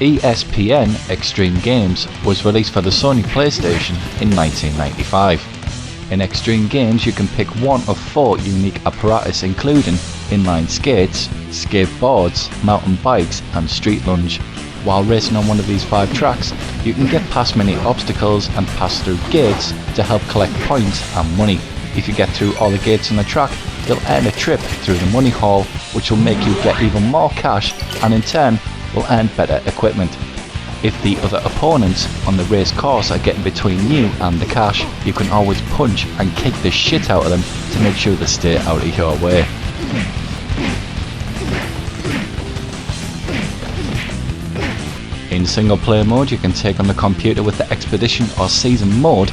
ESPN Extreme Games was released for the Sony PlayStation in 1995. In Extreme Games you can pick one of 4 unique apparatus including inline skates, skateboards, mountain bikes and street lunge. While racing on one of these 5 tracks, you can get past many obstacles and pass through gates to help collect points and money. If you get through all the gates on the track, you'll earn a trip through the money hall, which will make you get even more cash and in turn will earn better equipment. If the other opponents on the race course are getting between you and the cash, you can always punch and kick the shit out of them to make sure they stay out of your way. In single player mode you can take on the computer with the Expedition or Season mode,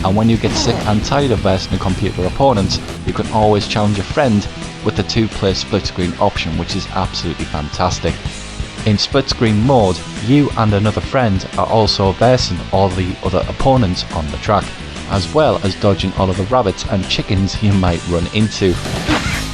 and when you get sick and tired of versing the computer opponents, you can always challenge a friend with the 2-player split screen option, which is absolutely fantastic. In split screen mode, you and another friend are also versing all the other opponents on the track, as well as dodging all of the rabbits and chickens you might run into.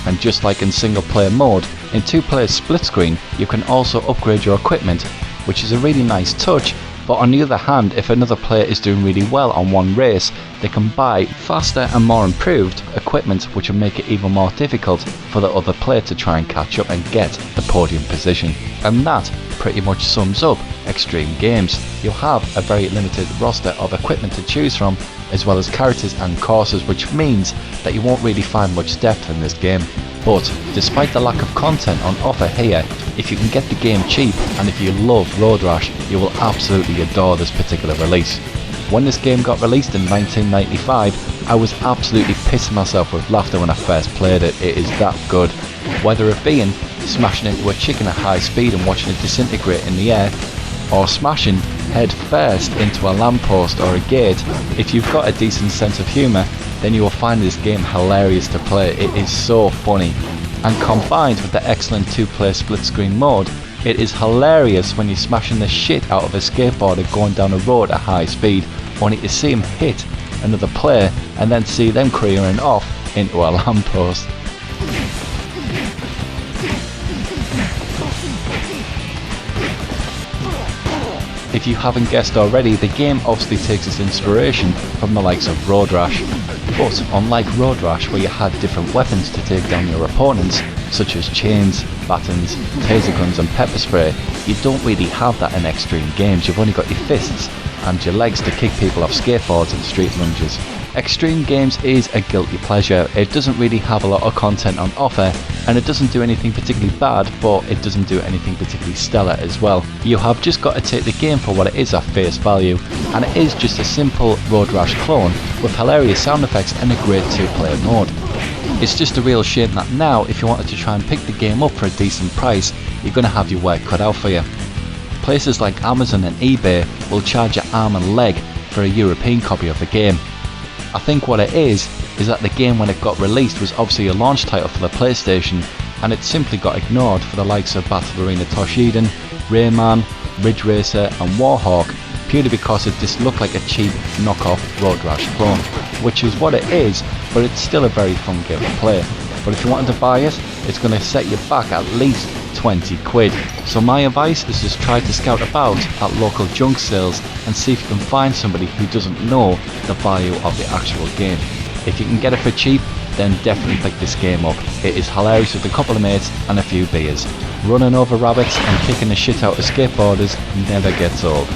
And just like in single player mode, in 2-player split screen you can also upgrade your equipment, which is a really nice touch, but on the other hand, if another player is doing really well on one race, they can buy faster and more improved equipment, which will make it even more difficult for the other player to try and catch up and get the podium position. And that pretty much sums up Extreme Games. You'll have a very limited roster of equipment to choose from, as well as characters and courses, which means that you won't really find much depth in this game. But despite the lack of content on offer here, if you can get the game cheap and if you love Road Rash, you will absolutely adore this particular release. When this game got released in 1995, I was absolutely pissing myself with laughter when I first played it. It is that good. Whether it being smashing into a chicken at high speed and watching it disintegrate in the air, or smashing head first into a lamppost or a gate, if you've got a decent sense of humour, then you will find this game hilarious to play. It is so funny, and combined with the excellent 2-player split screen mode, it is hilarious when you're smashing the shit out of a skateboarder going down a road at high speed, only to see him hit another player and then see them careering off into a lamppost. If you haven't guessed already, the game obviously takes its inspiration from the likes of Road Rash. But unlike Road Rash, where you had different weapons to take down your opponents, such as chains, batons, taser guns and pepper spray, you don't really have that in Extreme Games. You've only got your fists and your legs to kick people off skateboards and street lunges. Extreme Games is a guilty pleasure. It doesn't really have a lot of content on offer, and it doesn't do anything particularly bad, but it doesn't do anything particularly stellar as well. You have just got to take the game for what it is at face value, and it is just a simple Road Rash clone with hilarious sound effects and a great 2-player mode. It's just a real shame that now, if you wanted to try and pick the game up for a decent price, you're going to have your work cut out for you. Places like Amazon and eBay will charge your arm and leg for a European copy of the game. I think what it is that the game, when it got released, was obviously a launch title for the PlayStation, and it simply got ignored for the likes of Battle Arena Toshinden, Rayman, Ridge Racer and Warhawk, purely because it just looked like a cheap knockoff Road Rash clone, which is what it is, but it's still a very fun game to play. But if you wanted to buy it, it's going to set you back at least 20 quid. So my advice is just try to scout about at local junk sales and see if you can find somebody who doesn't know the value of the actual game. If you can get it for cheap, then definitely pick this game up. It is hilarious with a couple of mates and a few beers. Running over rabbits and kicking the shit out of skateboarders never gets old.